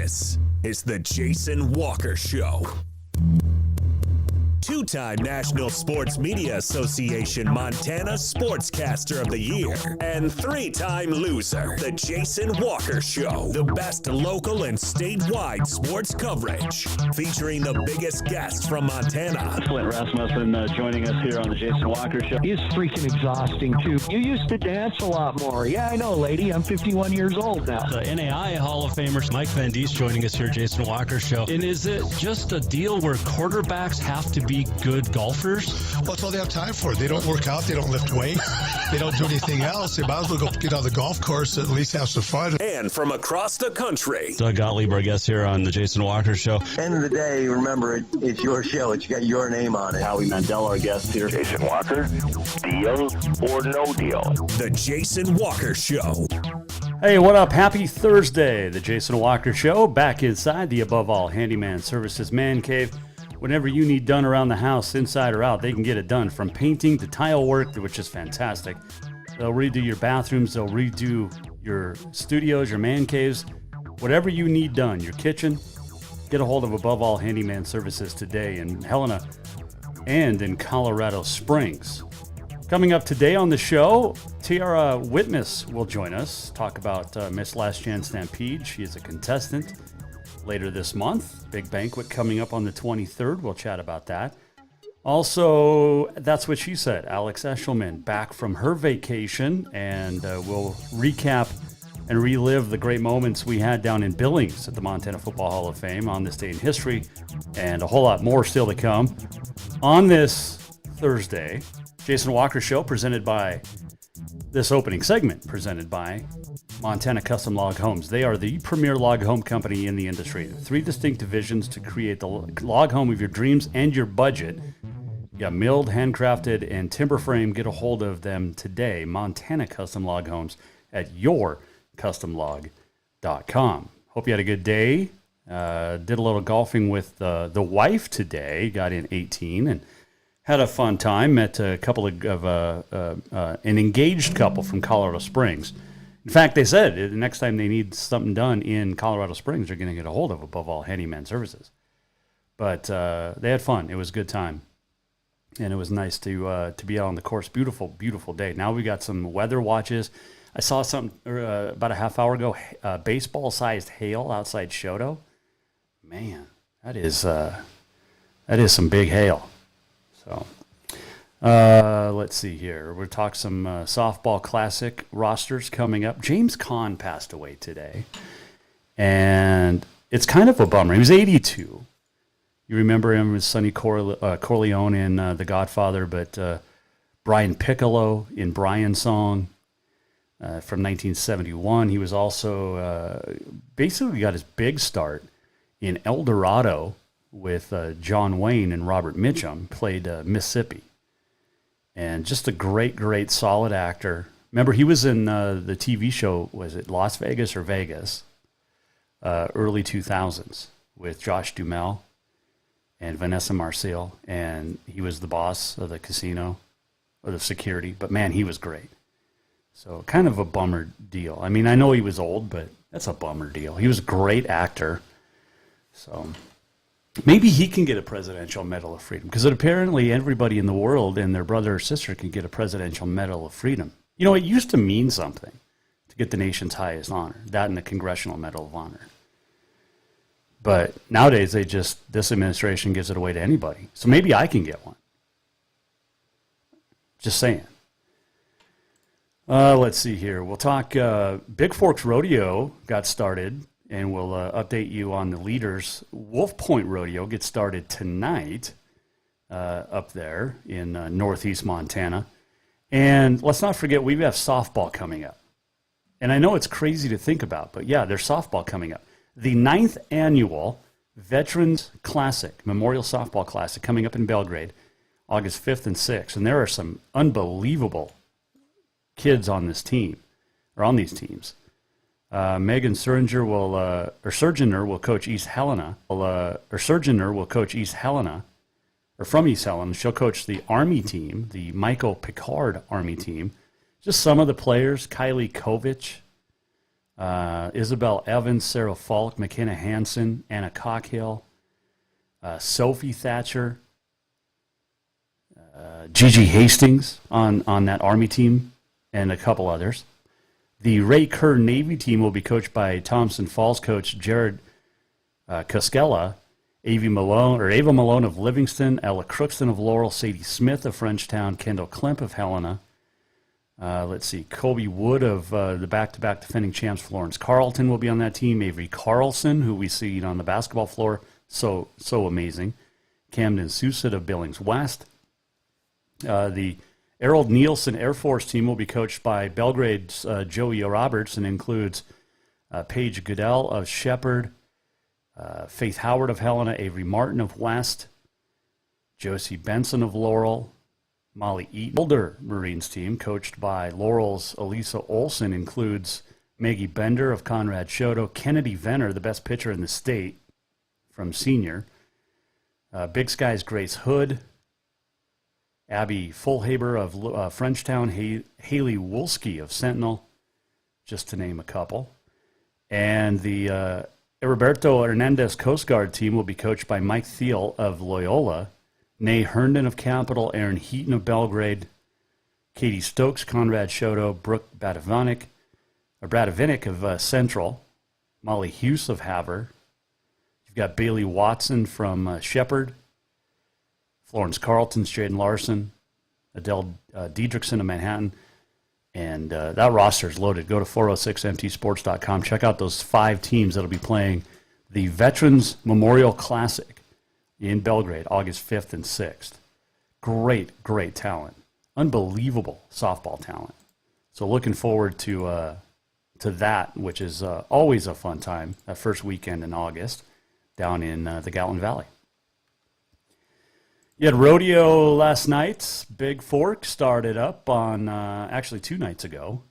This is the Jason Walker Show. Two-time National Sports Media Association Montana Sportscaster of the Year and three-time loser, the Jason Walker Show. The best local and statewide sports coverage, featuring the biggest guests from Montana. Flint Rasmussen joining us here on the Jason Walker Show. He's freaking exhausting, too. You used to dance a lot more. Yeah, I know, lady. I'm 51 years old now. The NAI Hall of Famer Mike Van Diest joining us here, Jason Walker Show. And is it just a deal where quarterbacks have to be good golfers? Well, that's all they have time for. They don't work out. They don't lift weight. They don't do anything else. They might as well go get on the golf course and at least have some fun. And from across the country, Doug Gottlieb, our guest here on the Jason Walker Show. End of the day, remember, it's your show. It's got your name on it. Howie Mandel, our guest here. Jason Walker, deal or no deal? the Jason Walker Show. Hey, what up? Happy Thursday. The Jason Walker Show, back inside the Above All Handyman Services Man Cave. Whatever you need done around the house, inside or out, they can get it done. From painting to tile work, which is fantastic. They'll redo your bathrooms. They'll redo your studios, your man caves. Whatever you need done, your kitchen, get a hold of Above All Handyman Services today in Helena and in Colorado Springs. Coming up today on the show, Tiara Whitmus will join us, talk about Miss Last Chance Stampede. She is a contestant later this month. Big banquet coming up on the 23rd. We'll chat about that. Also, that's what she said. Alex Eschelman back from her vacation, and we'll recap and relive the great moments we had down in Billings at the Montana Football Hall of Fame on this day in history, and a whole lot more still to come. On this Thursday, Jason Walker Show presented by this opening segment presented by Montana Custom Log Homes. They are the premier log home company in the industry. 3 distinct divisions to create the log home of your dreams and your budget. You got milled, handcrafted, and timber frame. Get a hold of them today. Montana Custom Log Homes at yourcustomlog.com. Hope you had a good day. Did a little golfing with the wife today. Got in 18 and had a fun time. Met a couple of an engaged couple from Colorado Springs. In fact, they said the next time they need something done in Colorado Springs, they're going to get a hold of Above All Handyman Services. But they had fun. It was a good time. And it was nice to be out on the course. Beautiful, beautiful day. Now we got some weather watches. I saw something about a half hour ago, baseball-sized hail outside Shoto. Man, that is some big hail. So let's see here. We'll talk some softball classic rosters coming up. James Caan passed away today, and it's kind of a bummer. He was 82. You remember him as Sonny Corleone in The Godfather, but Brian Piccolo in Brian's Song from 1971. He was also basically got his big start in El Dorado with John Wayne and Robert Mitchum, played Mississippi. And just a great, great, solid actor. Remember, he was in the TV show, was it Las Vegas or Vegas? Early 2000s with Josh Duhamel and Vanessa Marcil. And he was the boss of the casino, or the security. But, man, he was great. So kind of a bummer deal. I mean, I know he was old, but that's a bummer deal. He was a great actor. So maybe he can get a Presidential Medal of Freedom, because apparently everybody in the world and their brother or sister can get a Presidential Medal of Freedom. You know, it used to mean something to get the nation's highest honor, that and the Congressional Medal of Honor. But nowadays, this administration gives it away to anybody. So maybe I can get one. Just saying. Let's see here. We'll talk Big Forks Rodeo got started, and we'll update you on the leaders. Wolf Point Rodeo gets started tonight up there in northeast Montana. And let's not forget, we have softball coming up. And I know it's crazy to think about, but yeah, there's softball coming up. The 9th annual Veterans Classic, Memorial Softball Classic, coming up in Belgrade, August 5th and 6th. And there are some unbelievable kids on this team, or on these teams. Megan Surgener will coach East Helena. Surgener will coach East Helena, or from East Helena. She'll coach the Army team, the Michael Picard Army team. Just some of the players: Kylie Kovich, Isabel Evans, Sarah Falk, McKenna Hansen, Anna Cockhill, Sophie Thatcher, Gigi Hastings on that Army team, and a couple others. The Ray Kerr Navy team will be coached by Thompson Falls coach Jared Koskela, Ava Malone of Livingston, Ella Crookston of Laurel, Sadie Smith of Frenchtown, Kendall Klemp of Helena. Colby Wood of the back-to-back defending champs Florence Carlton will be on that team. Avery Carlson, who we see on the basketball floor, so amazing. Camden Sousa of Billings West. The Errol Nielsen Air Force team will be coached by Belgrade's Joey Roberts and includes Paige Goodell of Shepherd, Faith Howard of Helena, Avery Martin of West, Josie Benson of Laurel, Molly Eaton. Older Marines team, coached by Laurel's Elisa Olson, includes Maggie Bender of Conrad Shoto, Kennedy Venner, the best pitcher in the state from senior, Big Sky's Grace Hood, Abby Fullhaber of Frenchtown, Haley Wolski of Sentinel, just to name a couple. And the Heriberto Hernandez Coast Guard team will be coached by Mike Thiel of Loyola, Nay Herndon of Capital, Aaron Heaton of Belgrade, Katie Stokes, Conrad Shoto, Brooke Bradovinick of Central, Molly Hughes of Havre. You've got Bailey Watson from Shepherd, Florence Carlton's Jaden Larson, Adele Diedrichson of Manhattan, and that roster is loaded. Go to 406mtsports.com. Check out those 5 teams that will be playing the Veterans Memorial Classic in Belgrade, August 5th and 6th. Great talent. Unbelievable softball talent. So looking forward to that, which is always a fun time, that first weekend in August down in the Gatlin Valley. You had rodeo last night. Big Fork started up on actually 2 nights ago,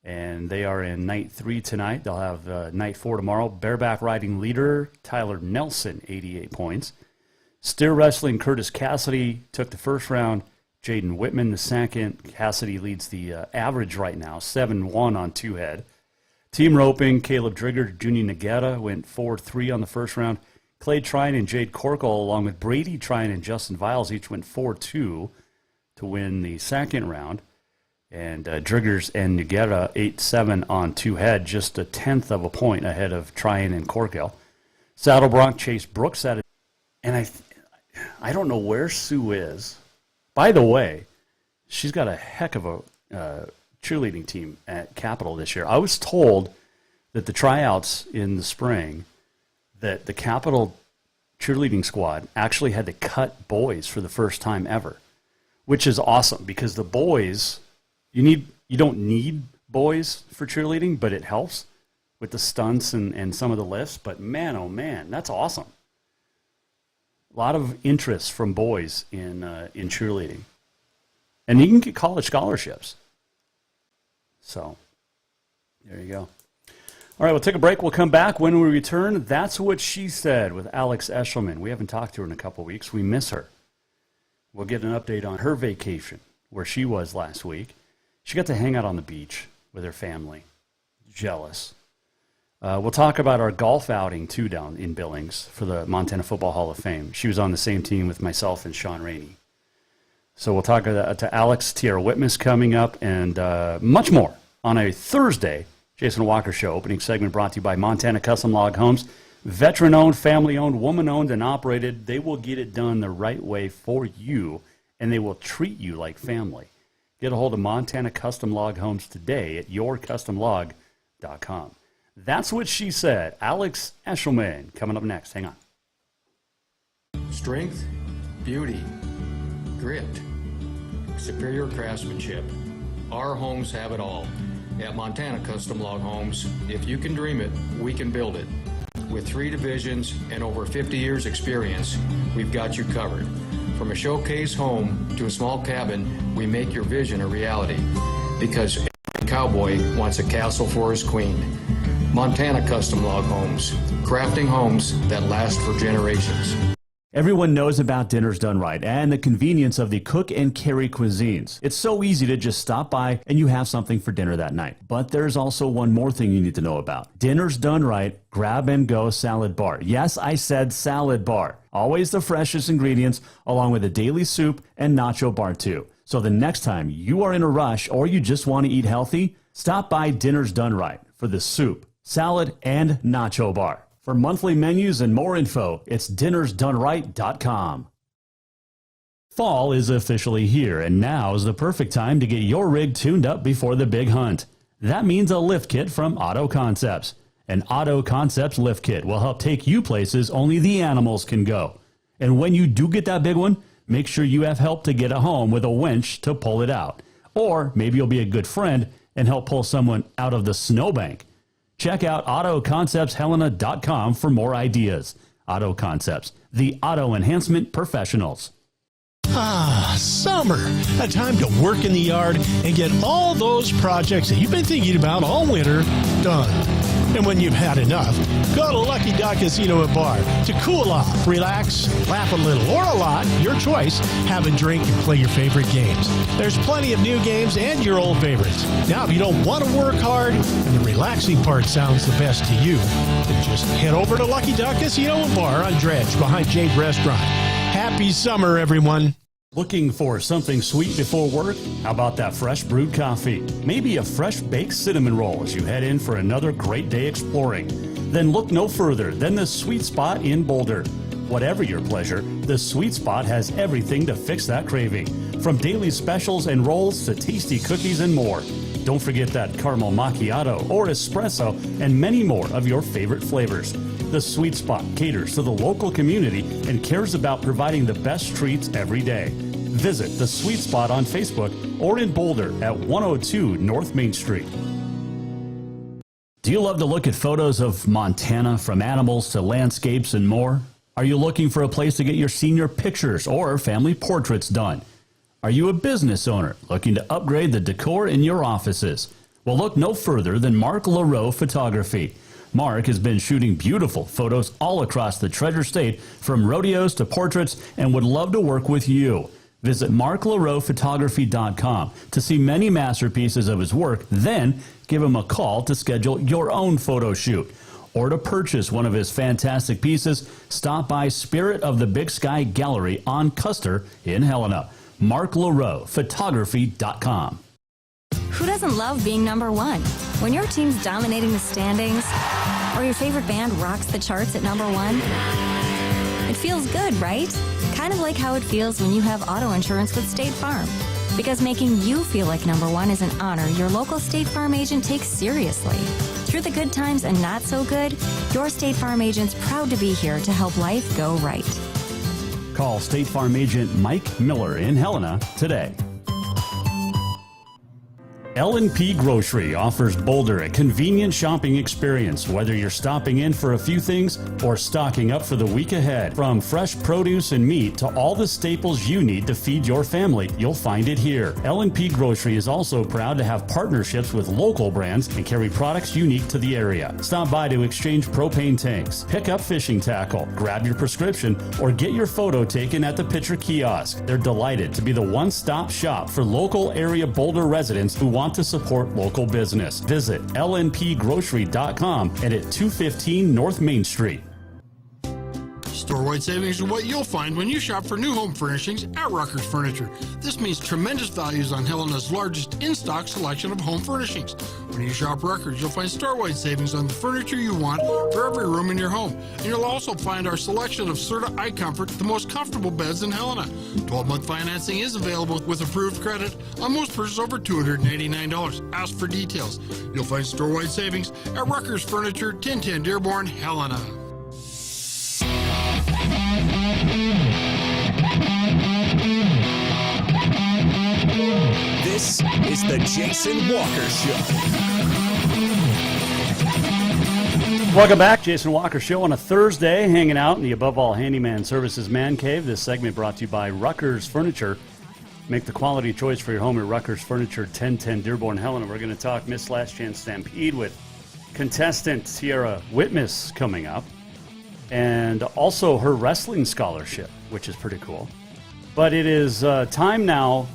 and they are in night 3 tonight. They'll have night 4 tomorrow. Bareback riding leader Tyler Nelson, 88 points. Steer wrestling Curtis Cassidy took the first round. Jaden Whitman the second. Cassidy leads the average right now, 7-1 on 2 head. Team roping, Caleb Drigger, Junie Nagetta went 4-3 on the first round. Clay Trine and Jade Corkle, along with Brady Trine and Justin Viles, each went 4-2 to win the second round. And Driggers and Nagetta 8-7 on 2 head, just 1/10 of a point ahead of Trine and Corkle. Saddle Bronc Chase Brooks at it. And I don't know where Sue is. By the way, she's got a heck of a cheerleading team at Capitol this year. I was told that the tryouts in the spring, that the Capitol cheerleading squad actually had to cut boys for the first time ever, which is awesome because the boys, you don't need boys for cheerleading, but it helps with the stunts and some of the lifts. But man, oh man, that's awesome. A lot of interest from boys in cheerleading. And you can get college scholarships. So, there you go. All right, we'll take a break. We'll come back. When we return, That's What She Said with Alex Eschelman. We haven't talked to her in a couple of weeks. We miss her. We'll get an update on her vacation, where she was last week. She got to hang out on the beach with her family. Jealous. We'll talk about our golf outing, too, down in Billings for the Montana Football Hall of Fame. She was on the same team with myself and Sean Rainey. So we'll talk to Alex, Tiara Whitmus coming up, and much more on a Thursday Jason Walker Show. Opening segment brought to you by Montana Custom Log Homes. Veteran-owned, family-owned, woman-owned, and operated. They will get it done the right way for you, and they will treat you like family. Get a hold of Montana Custom Log Homes today at yourcustomlog.com. That's What She Said. Alex Eschelman coming up next. Hang on. Strength, beauty, grit, superior craftsmanship. Our homes have it all. At Montana Custom Log Homes, if you can dream it, we can build it. With 3 divisions and over 50 years experience, we've got you covered. From a showcase home to a small cabin, we make your vision a reality. Because every cowboy wants a castle for his queen. Montana Custom Log Homes, crafting homes that last for generations. Everyone knows about Dinners Done Right and the convenience of the cook and carry cuisines. It's so easy to just stop by and you have something for dinner that night. But there's also one more thing you need to know about. Dinners Done Right Grab and Go Salad Bar. Yes, I said salad bar. Always the freshest ingredients along with a daily soup and nacho bar too. So the next time you are in a rush or you just want to eat healthy, stop by Dinners Done Right for the soup, salad, and nacho bar. For monthly menus and more info, it's dinnersdoneright.com. Fall is officially here, and now is the perfect time to get your rig tuned up before the big hunt. That means a lift kit from Auto Concepts. An Auto Concepts lift kit will help take you places only the animals can go. And when you do get that big one, make sure you have help to get it home with a winch to pull it out. Or maybe you'll be a good friend and help pull someone out of the snowbank. Check out AutoConceptsHelena.com for more ideas. Auto Concepts, the auto enhancement professionals. Ah, summer. A time to work in the yard and get all those projects that you've been thinking about all winter done. And when you've had enough, go to Lucky Duck Casino and Bar to cool off, relax, laugh a little, or a lot, your choice. Have a drink and play your favorite games. There's plenty of new games and your old favorites. Now, if you don't want to work hard and the relaxing part sounds the best to you, then just head over to Lucky Duck Casino and Bar on Dredge behind Jade Restaurant. Happy summer, everyone. Looking for something sweet before work? How about that fresh brewed coffee? Maybe a fresh baked cinnamon roll as you head in for another great day exploring. Then look no further than the Sweet Spot in Boulder. Whatever your pleasure, the Sweet Spot has everything to fix that craving. From daily specials and rolls to tasty cookies and more. Don't forget that caramel macchiato or espresso and many more of your favorite flavors. The Sweet Spot caters to the local community and cares about providing the best treats every day. Visit the Sweet Spot on Facebook or in Boulder at 102 North Main Street. Do you love to look at photos of Montana, from animals to landscapes and more? Are you looking for a place to get your senior pictures or family portraits done? Are you a business owner looking to upgrade the decor in your offices? Well, look no further than Mark LaRoe Photography. Mark has been shooting beautiful photos all across the Treasure State, from rodeos to portraits, and would love to work with you. Visit marklaroephotography.com to see many masterpieces of his work, then give him a call to schedule your own photo shoot. Or to purchase one of his fantastic pieces, stop by Spirit of the Big Sky Gallery on Custer in Helena. marklaroephotography.com. Who doesn't love being number one? When your team's dominating the standings, or your favorite band rocks the charts at number one, it feels good, right? Kind of like how it feels when you have auto insurance with State Farm. Because making you feel like number one is an honor your local State Farm agent takes seriously. Through the good times and not so good, your State Farm agent's proud to be here to help life go right. Call State Farm agent Mike Miller in Helena today. L&P Grocery offers Boulder a convenient shopping experience, whether you're stopping in for a few things or stocking up for the week ahead. From fresh produce and meat to all the staples you need to feed your family, you'll find it here. L&P Grocery is also proud to have partnerships with local brands and carry products unique to the area. Stop by to exchange propane tanks, pick up fishing tackle, grab your prescription, or get your photo taken at the Pitcher Kiosk. They're delighted to be the one-stop shop for local area Boulder residents who want to support local business. Visit lnpgrocery.com and at 215 North Main Street. Store-wide savings are what you'll find when you shop for new home furnishings at Rucker's Furniture. This means tremendous values on Helena's largest in-stock selection of home furnishings. When you shop Rucker's, you'll find store-wide savings on the furniture you want for every room in your home. And you'll also find our selection of Serta iComfort, the most comfortable beds in Helena. 12-month financing is available with approved credit on most purchases over $289. Ask for details. You'll find store-wide savings at Rucker's Furniture, 1010 Dearborn, Helena. This is the Jason Walker Show. Welcome back. Jason Walker Show on a Thursday, hanging out in the Above All Handyman Services Man Cave. This segment brought to you by Rucker's Furniture. Make the quality choice for your home at Rucker's Furniture, 1010 Dearborn, Helena. We're going to talk Miss Last Chance Stampede with contestant Tiara Whitmus coming up. and also her wrestling scholarship, which is pretty cool. But it is time now.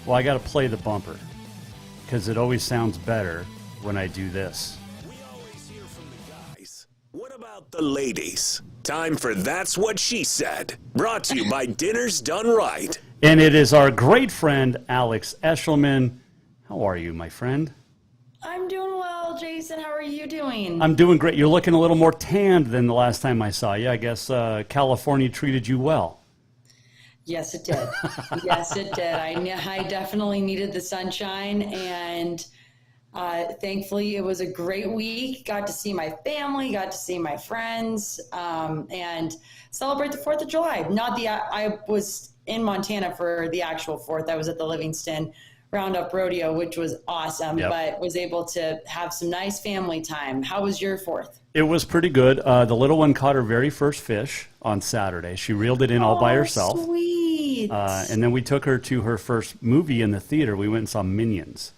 Well, I got to play the bumper because it always sounds better when I do this. We always hear from the guys. What about the ladies? Time for That's What She Said. Brought to you by Dinner's Done Right. And it is our great friend, Alex Eschelman. How are you, my friend? I'm doing well, Jason. How are you doing? I'm doing great. You're looking a little more tanned than the last time I saw you. I guess California treated you well. Yes, it did. Yes, it did. I definitely needed the sunshine, and thankfully it was a great week. Got to see my family, got to see my friends, and celebrate the 4th of July. I was in Montana for the actual 4th. I was at the Livingston Roundup Rodeo, which was awesome, but was able to have some nice family time. How was your 4th? It was pretty good. The little one caught her very first fish on Saturday. She reeled it in all by herself. Sweet. And then we took her to her first movie in the theater. We went and saw Minions.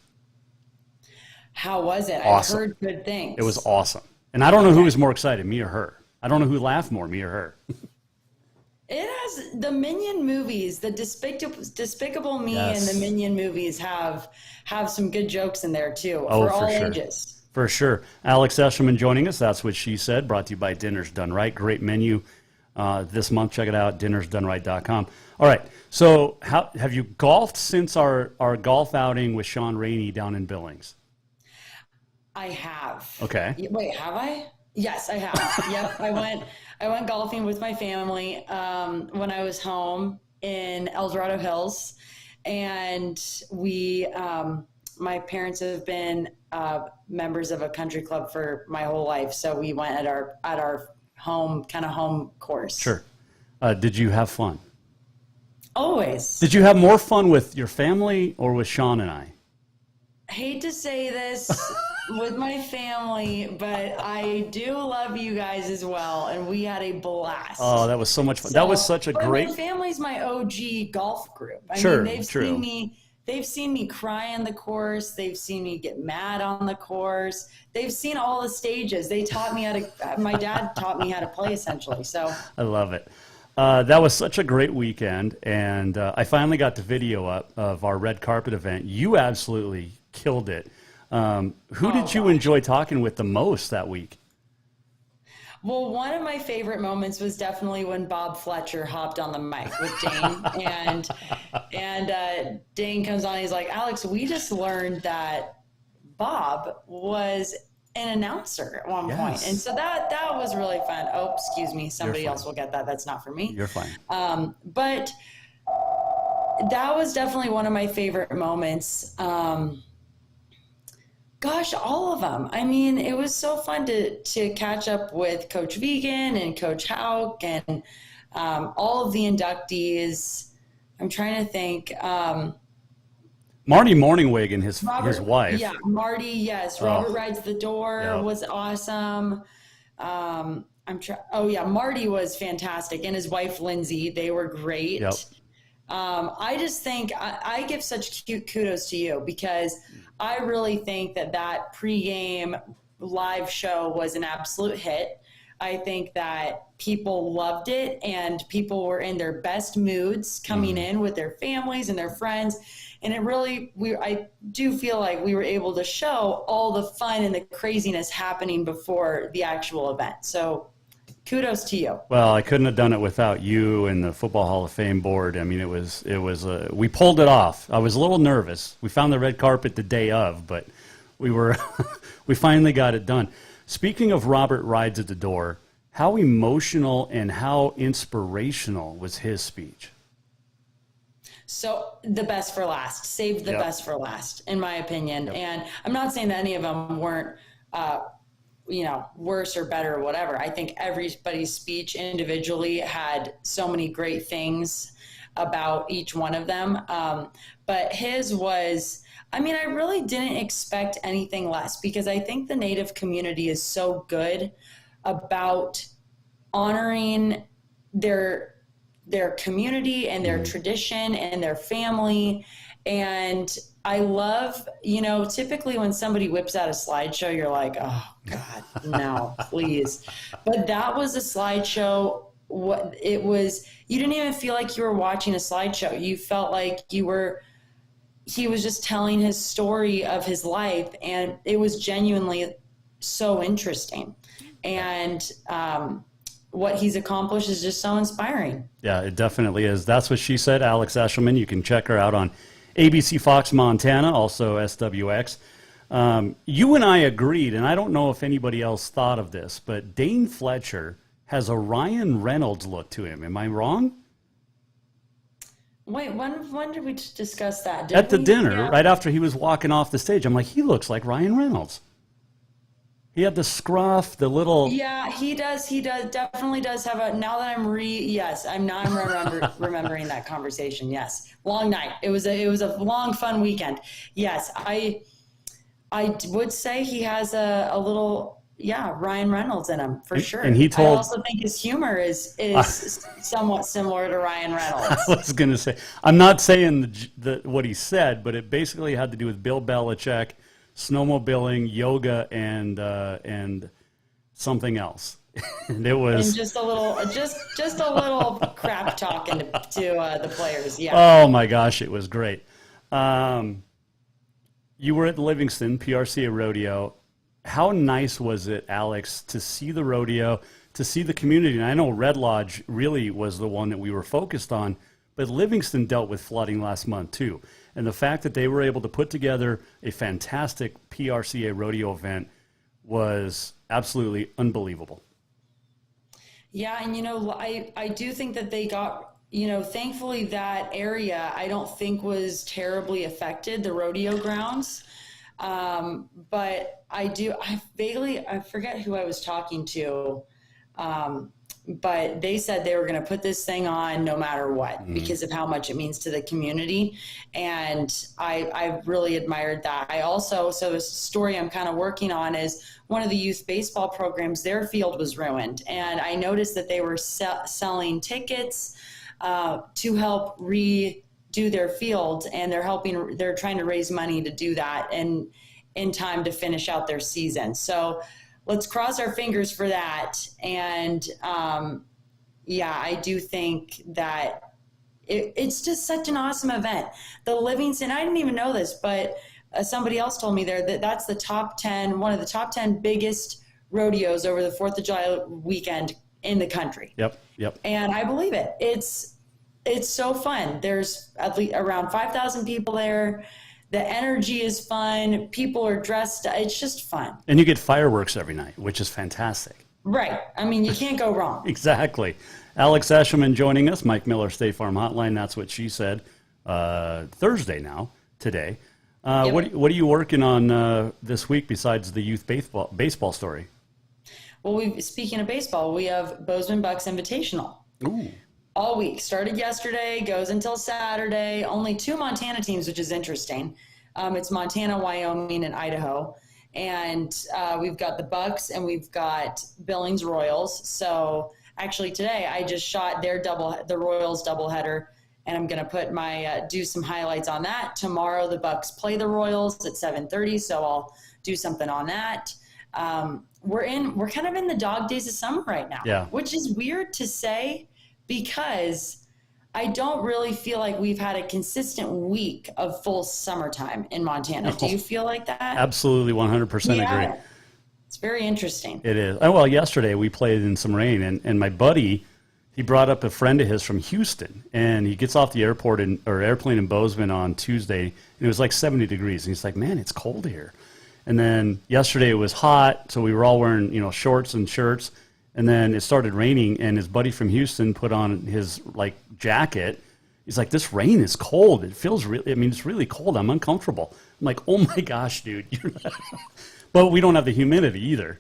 How was it? Awesome. I heard good things. It was awesome. And I don't know who was more excited, me or her. I don't know who laughed more, me or her. It has the Minion movies, the Despicable Me and the Minion movies have some good jokes in there too for all ages. For sure. Alex Eschelman joining us. That's What She Said, brought to you by Dinner's Done Right. Great menu this month. Check it out, dinnersdoneright.com. All right. So have you golfed since our golf outing with Sean Rainey down in Billings? I have. Okay. Wait, have I? Yes, I have. Yep. I went golfing with my family when I was home in El Dorado Hills, and my parents have been members of a country club for my whole life, so we went at our home course. Sure. Did you have fun? Always. Did you have more fun with your family or with Sean and I? I hate to say this with my family, but I do love you guys as well, and we had a blast. Oh, that was so much fun. That was such a great... My family's my OG golf group. I mean, they've seen me cry on the course. They've seen me get mad on the course. They've seen all the stages. They taught me my dad taught me how to play, essentially. So I love it. That was such a great weekend, and I finally got the video up of our red carpet event. You absolutely killed it. Who did you enjoy talking with the most that week? Well, one of my favorite moments was definitely when Bob Fletcher hopped on the mic with Dane, and Dane comes on. He's like, "Alex, we just learned that Bob was an announcer at one point," and so that was really fun. Oh, excuse me, somebody else will get that. That's not for me. You're fine. But that was definitely one of my favorite moments. Gosh, all of them. I mean, it was so fun to catch up with Coach Vegan and Coach Hauk and all of the inductees. I'm trying to think. Marty Morningwig and his wife. Yeah, Marty, yes. Robert Rides the Door was awesome. Marty was fantastic. And his wife, Lindsay, they were great. Yep. I just think I give such kudos to you because I really think that pregame live show was an absolute hit. I think that people loved it and people were in their best moods coming in with their families and their friends. And I do feel like we were able to show all the fun and the craziness happening before the actual event. So kudos to you. Well, I couldn't have done it without you and the Football Hall of Fame board. I mean, it was we pulled it off. I was a little nervous. We found the red carpet the day of, but we finally got it done. Speaking of Robert Rides at the Door, how emotional and how inspirational was his speech? So the best for last, saved the best for last, in my opinion. Yep. And I'm not saying that any of them weren't, worse or better or whatever. I think everybody's speech individually had so many great things about each one of them. But his was, I really didn't expect anything less because I think the Native community is so good about honoring their community and their tradition and their family And I love, typically when somebody whips out a slideshow, you're like, oh God, no, please. But that was a slideshow. What it was, you didn't even feel like you were watching a slideshow. You felt like he was just telling his story of his life, and it was genuinely so interesting. And what he's accomplished is just so inspiring. Yeah, it definitely is. That's what she said, Alex Eschelman. You can check her out on ABC Fox Montana, also SWX. You and I agreed, and I don't know if anybody else thought of this, but Dane Fletcher has a Ryan Reynolds look to him. Am I wrong? Wait, when did we discuss that? At the dinner, right after he was walking off the stage, I'm like, he looks like Ryan Reynolds. He had the scruff, the little... Yeah, he does. He definitely does have a... Now that I'm remembering that conversation. Yes, long night. It was a long, fun weekend. Yes, I would say he has a little... Yeah, Ryan Reynolds in him, for sure. And he told... I also think his humor is somewhat similar to Ryan Reynolds. I was going to say... I'm not saying what he said, but it basically had to do with Bill Belichick, snowmobiling, yoga, and something else. And it was... And just a little crap talking to the players, yeah. Oh, my gosh, it was great. You were at Livingston, PRCA Rodeo. How nice was it, Alex, to see the rodeo, to see the community? And I know Red Lodge really was the one that we were focused on, but Livingston dealt with flooding last month too. And the fact that they were able to put together a fantastic PRCA rodeo event was absolutely unbelievable. Yeah, and I do think that they got, thankfully that area I don't think was terribly affected, the rodeo grounds. But I forget who I was talking to, but they said they were going to put this thing on no matter what, because of how much it means to the community. And I really admired that. So a story I'm kind of working on is one of the youth baseball programs, their field was ruined. And I noticed that they were selling tickets, to help do their field, and they're trying to raise money to do that and in time to finish out their season. So let's cross our fingers for that. And I do think that it's just such an awesome event. The Livingston, I didn't even know this, but somebody else told me there that that's one of the top 10 biggest rodeos over the 4th of July weekend in the country. Yep. And I believe it. It's so fun. There's at least around 5,000 people there. The energy is fun. People are dressed. It's just fun. And you get fireworks every night, which is fantastic. Right. I mean, you can't go wrong. Exactly. Alex Eschelman joining us, Mike Miller, State Farm Hotline. That's what she said. Thursday now, today. Yep. What are you working on this week besides the youth baseball story? Well, speaking of baseball, we have Bozeman Bucks Invitational. Ooh. All week. Started yesterday, goes until Saturday. Only 2 Montana teams, which is interesting. It's Montana, Wyoming, and Idaho. And we've got the Bucks and we've got Billings Royals. So actually today I just shot the Royals doubleheader, and I'm going to put do some highlights on that. Tomorrow the Bucks play the Royals at 7:30, so I'll do something on that. We're kind of in the dog days of summer right now, which is weird to say, because I don't really feel like we've had a consistent week of full summertime in Montana. Do you feel like that? Absolutely, 100% agree. It's very interesting. It is. Oh, well, yesterday we played in some rain, and my buddy, he brought up a friend of his from Houston, and he gets off the airplane in Bozeman on Tuesday, and it was like 70 degrees, and he's like, man, it's cold here. And then yesterday it was hot, so we were all wearing, shorts and shirts. And then it started raining, and his buddy from Houston put on his jacket. He's like, "This rain is cold. It feels it's really cold. I'm uncomfortable." I'm like, "Oh my gosh, dude!" But we don't have the humidity either.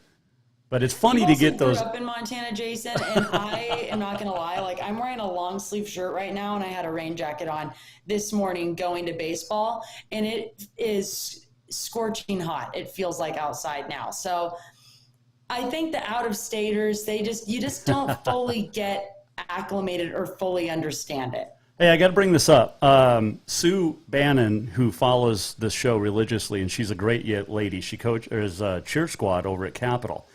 But it's funny to get those. I grew up in Montana, Jason, and I am not gonna lie. I'm wearing a long sleeve shirt right now, and I had a rain jacket on this morning going to baseball, and it is scorching hot. It feels like outside now. So I think the out-of-staters, you just don't fully get acclimated or fully understand it. Hey, I got to bring this up. Sue Bannon, who follows this show religiously, and she's a great lady. She coaches a cheer squad over at Capitol.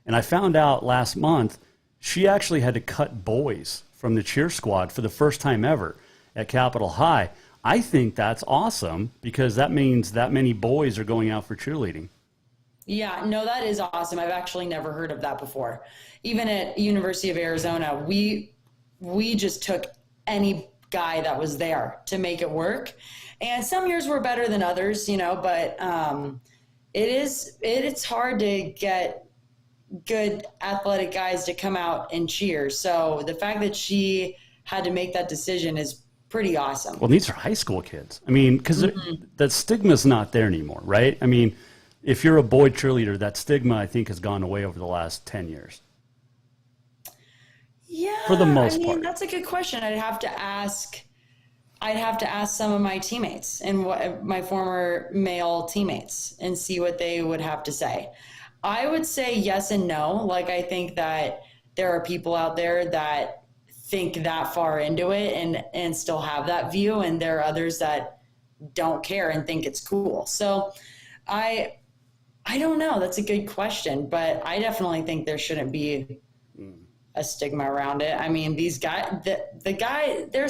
And I found out last month she actually had to cut boys from the cheer squad for the first time ever at Capitol High. I think that's awesome because that means that many boys are going out for cheerleading. Yeah, no, that is awesome. I've actually never heard of that before. Even at University of Arizona, we just took any guy that was there to make it work. And some years were better than others, but it's hard to get good athletic guys to come out and cheer. So the fact that she had to make that decision is pretty awesome. Well, these are high school kids. I mean, because that stigma's not there anymore, right? I mean, if you're a boy cheerleader, that stigma, I think, has gone away over the last 10 years. Yeah, for the most part. That's a good question. I'd have to ask some of my teammates and my former male teammates and see what they would have to say. I would say yes and no. Like, I think that there are people out there that think that far into it and still have that view, and there are others that don't care and think it's cool. So I don't know. That's a good question, but I definitely think there shouldn't be a stigma around it. I mean, these guys, the guy, they're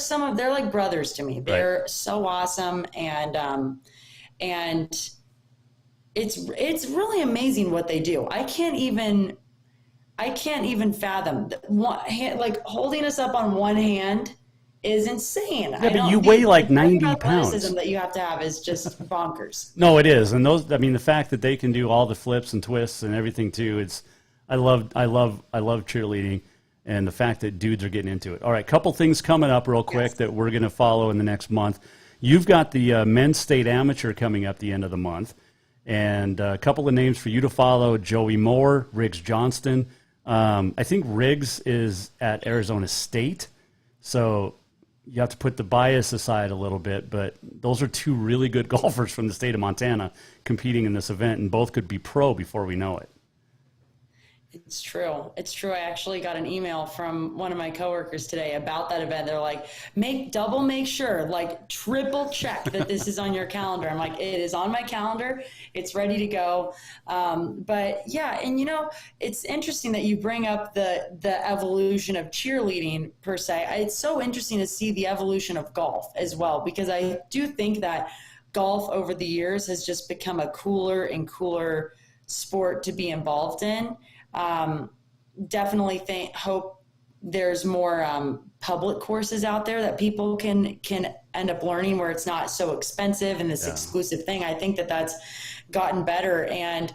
like brothers to me. They're so awesome. And it's really amazing what they do. I can't even fathom like holding us up on one hand is insane. Yeah, but you weigh like 90 pounds. That you have to have is just bonkers. No, it is. And the fact that they can do all the flips and twists and everything too, I love cheerleading, and the fact that dudes are getting into it. All right, couple things coming up real quick that we're going to follow in the next month. You've got the men's state amateur coming up the end of the month, and a couple of names for you to follow: Joey Moore, Riggs Johnston. I think Riggs is at Arizona State, so you have to put the bias aside a little bit, but those are two really good golfers from the state of Montana competing in this event, and both could be pro before we know it. It's true. It's true. I actually got an email from one of my coworkers today about that event. They're like, make sure, like triple check that this is on your calendar. I'm like, it is on my calendar. It's ready to go. But yeah, and it's interesting that you bring up the evolution of cheerleading per se. It's so interesting to see the evolution of golf as well, because I do think that golf over the years has just become a cooler and cooler sport to be involved in. Definitely hope there's more public courses out there that people can end up learning where it's not so expensive and this exclusive thing. I think that's gotten better, and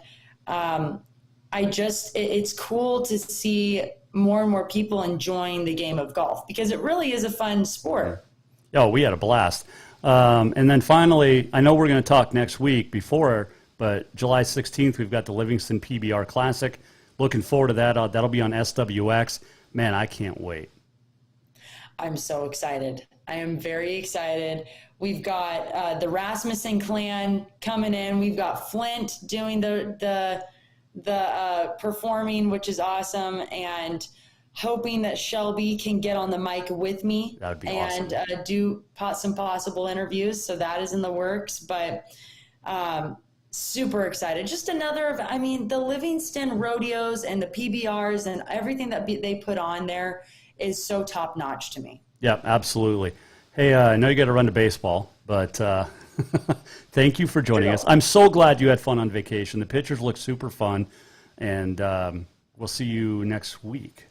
it's cool to see more and more people enjoying the game of golf because it really is a fun sport. Oh, we had a blast. And then finally, I know we're going to talk next week but July 16th, we've got the Livingston PBR Classic. Looking forward to that. That'll be on SWX. Man, I can't wait. I'm so excited. I am very excited. We've got the Rasmussen clan coming in. We've got Flint doing the performing, which is awesome, and hoping that Shelby can get on the mic with me. That would be awesome. And do some possible interviews. So that is in the works. But super excited. Just another, the Livingston rodeos and the PBRs and everything that they put on there is so top notch to me. Yeah, absolutely. Hey, I know you got to run to baseball, but thank you for joining us. I'm so glad you had fun on vacation. The pictures look super fun, and we'll see you next week.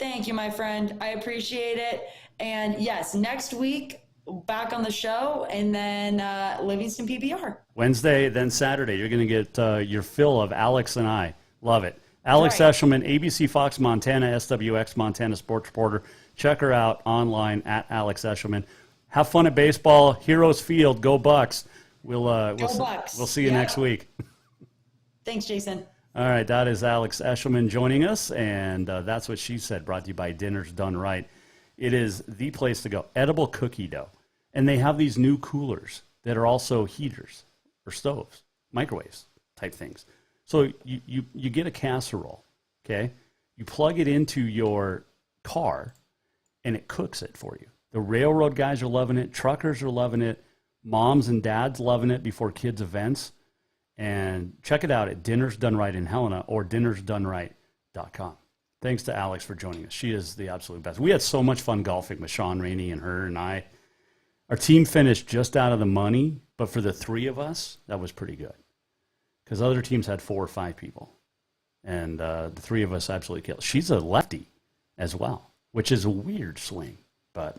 Thank you, my friend. I appreciate it. And yes, next week, back on the show, and then Livingston PBR. Wednesday, then Saturday. You're going to get your fill of Alex and I. Love it. Alex Eschelman, ABC Fox Montana, SWX Montana Sports Reporter. Check her out online at Alex Eschelman. Have fun at baseball. Heroes Field. Go Bucks. We'll see you next week. Thanks, Jason. All right, that is Alex Eschelman joining us, and that's what she said, brought to you by Dinner's Done Right. It is the place to go. Edible cookie dough. And they have these new coolers that are also heaters or stoves, microwaves type things. So you get a casserole, okay? You plug it into your car, and it cooks it for you. The railroad guys are loving it. Truckers are loving it. Moms and dads loving it before kids' events. And check it out at Dinners Done Right in Helena or dinnersdoneright.com. Thanks to Alex for joining us. She is the absolute best. We had so much fun golfing with Sean Rainey and her and I. Our team finished just out of the money, but for the three of us, that was pretty good. Because other teams had 4 or 5 people. And the three of us absolutely killed. She's a lefty as well, which is a weird swing. But,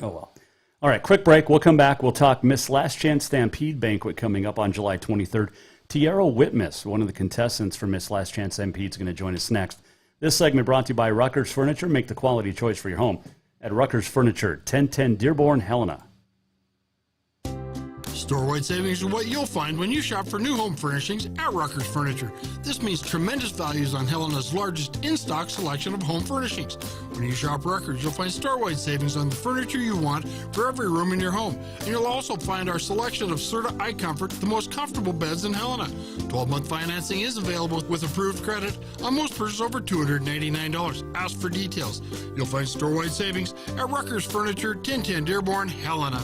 oh well. All right, quick break. We'll come back. We'll talk Miss Last Chance Stampede Banquet coming up on July 23rd. Tiara Whitmus, one of the contestants for Miss Last Chance Stampede, is going to join us next. This segment brought to you by Ruckers Furniture. Make the quality choice for your home at Ruckers Furniture, 1010 Dearborn, Helena. Store-wide savings are what you'll find when you shop for new home furnishings at Ruckers Furniture. This means tremendous values on Helena's largest in-stock selection of home furnishings. When you shop Ruckers, you'll find store-wide savings on the furniture you want for every room in your home. And you'll also find our selection of Serta iComfort, the most comfortable beds in Helena. 12-month financing is available with approved credit on most purchases over $289. Ask for details. You'll find store-wide savings at Ruckers Furniture, 1010 Dearborn, Helena.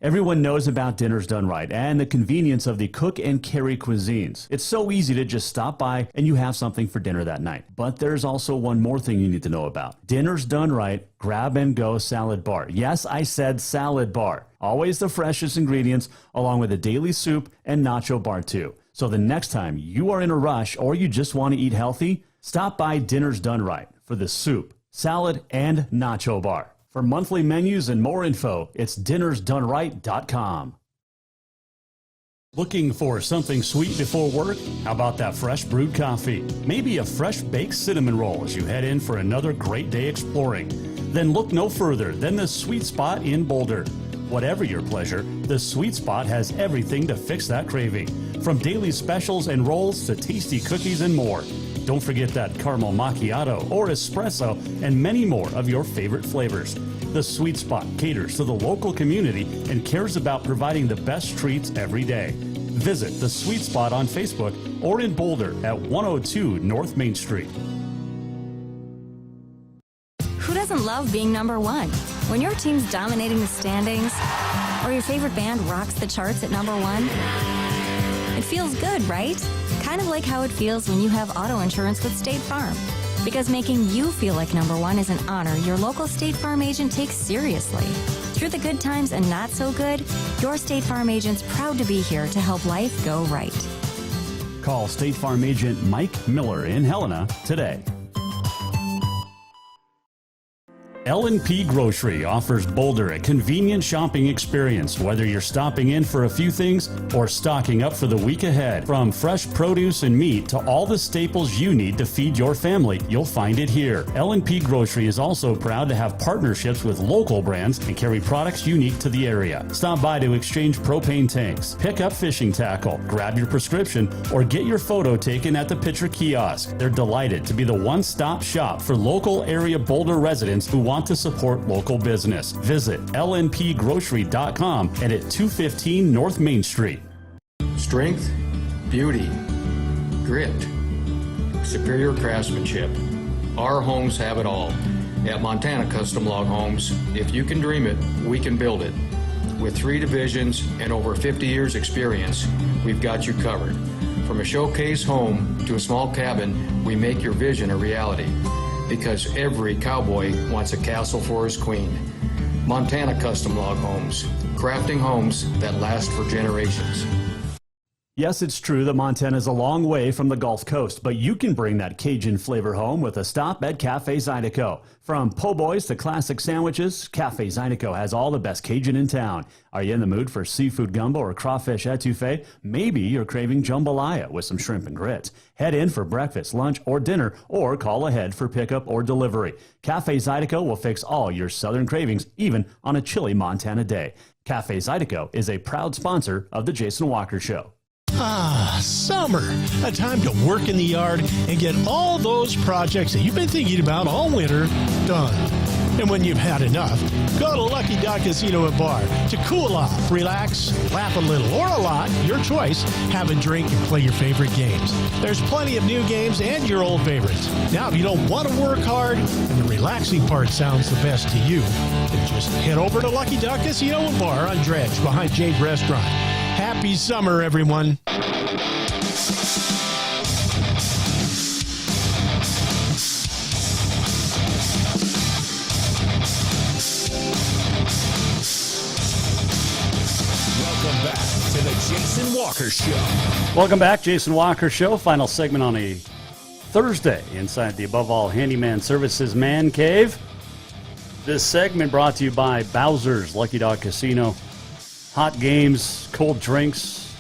Everyone knows about Dinners Done Right and the convenience of the cook and carry cuisines. It's so easy to just stop by and you have something for dinner that night. But there's also one more thing you need to know about. Dinners Done Right Grab and Go Salad Bar. Yes, I said salad bar. Always the freshest ingredients along with a daily soup and nacho bar too. So the next time you are in a rush or you just want to eat healthy, stop by Dinners Done Right for the soup, salad, and nacho bar. For monthly menus and more info, it's dinnersdoneright.com. Looking for something sweet before work? How about that fresh brewed coffee? Maybe a fresh baked cinnamon roll as you head in for another great day exploring. Then look no further than the Sweet Spot in Boulder. Whatever your pleasure, the Sweet Spot has everything to fix that craving. From daily specials and rolls to tasty cookies and more. Don't forget that caramel macchiato or espresso and many more of your favorite flavors. The Sweet Spot caters to the local community and cares about providing the best treats every day. Visit the Sweet Spot on Facebook or in Boulder at 102 North Main Street. Who doesn't love being number one? When your team's dominating the standings or your favorite band rocks the charts at number one, it feels good, right? Kind of like how it feels when you have auto insurance with State Farm. Because making you feel like number one is an honor your local State Farm agent takes seriously. Through the good times and not so good, your State Farm agent's proud to be here to help life go right. Call State Farm agent Mike Miller in Helena today. L&P Grocery offers Boulder a convenient shopping experience, whether you're stopping in for a few things or stocking up for the week ahead. From fresh produce and meat to all the staples you need to feed your family, you'll find it here. L&P Grocery is also proud to have partnerships with local brands and carry products unique to the area. Stop by to exchange propane tanks, pick up fishing tackle, grab your prescription, or get your photo taken at the Pitcher Kiosk. They're delighted to be the one-stop shop for local area Boulder residents who want to support local business. Visit lnpgrocery.com and at 215 North Main Street. Strength, beauty, grit, superior craftsmanship. Our homes have it all. At Montana Custom Log Homes, if you can dream it, we can build it. With 3 divisions and over 50 years experience, we've got you covered. From a showcase home to a small cabin, we make your vision a reality. Because every cowboy wants a castle for his queen. Montana Custom Log Homes, crafting homes that last for generations. Yes, it's true that Montana is a long way from the Gulf Coast, but you can bring that Cajun flavor home with a stop at Cafe Zydeco. From po' boys to classic sandwiches, Cafe Zydeco has all the best Cajun in town. Are you in the mood for seafood gumbo or crawfish etouffee? Maybe you're craving jambalaya with some shrimp and grits. Head in for breakfast, lunch, or dinner, or call ahead for pickup or delivery. Cafe Zydeco will fix all your southern cravings, even on a chilly Montana day. Cafe Zydeco is a proud sponsor of The Jason Walker Show. Ah, summer. A time to work in the yard and get all those projects that you've been thinking about all winter done. And when you've had enough, go to Lucky Duck Casino and Bar to cool off, relax, laugh a little or a lot, your choice, have a drink and play your favorite games. There's plenty of new games and your old favorites. Now, if you don't want to work hard and the relaxing part sounds the best to you, then just head over to Lucky Duck Casino and Bar on Dredge behind Jade Restaurant. Happy summer, everyone. Jason Walker Show. Welcome back, Jason Walker Show. Final segment on a Thursday inside the Above All Handyman Services Man Cave. This segment brought to you by Bowser's Lucky Dog Casino. Hot games, cold drinks,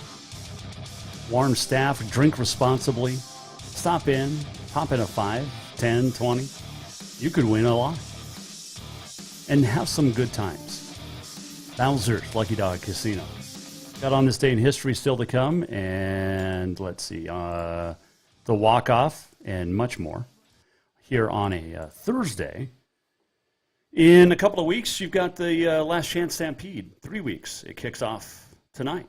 warm staff, drink responsibly. Stop in, pop in a 5, 10, 20. You could win a lot. And have some good times. Bowser's Lucky Dog Casino. Got on this day in history still to come, and let's see, the walk-off and much more here on a Thursday. In a couple of weeks, you've got the Last Chance Stampede, 3 weeks. It kicks off tonight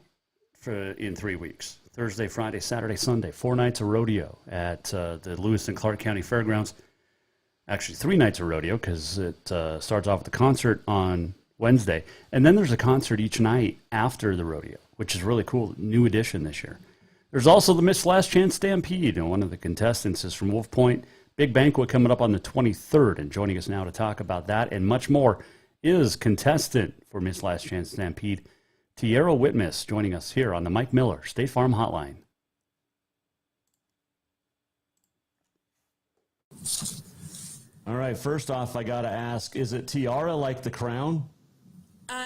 in 3 weeks. Thursday, Friday, Saturday, Sunday, 4 nights of rodeo at the Lewis and Clark County Fairgrounds. Actually, 3 nights of rodeo because it starts off with a concert on Wednesday, and then there's a concert each night after the rodeo, which is really cool. New addition this year. There's also the Miss Last Chance Stampede, and one of the contestants is from Wolf Point. Big banquet coming up on the 23rd, and joining us now to talk about that and much more is contestant for Miss Last Chance Stampede, Tiara Whitmus, joining us here on the Mike Miller State Farm Hotline. All right, first off, I got to ask, is it Tiara like the crown?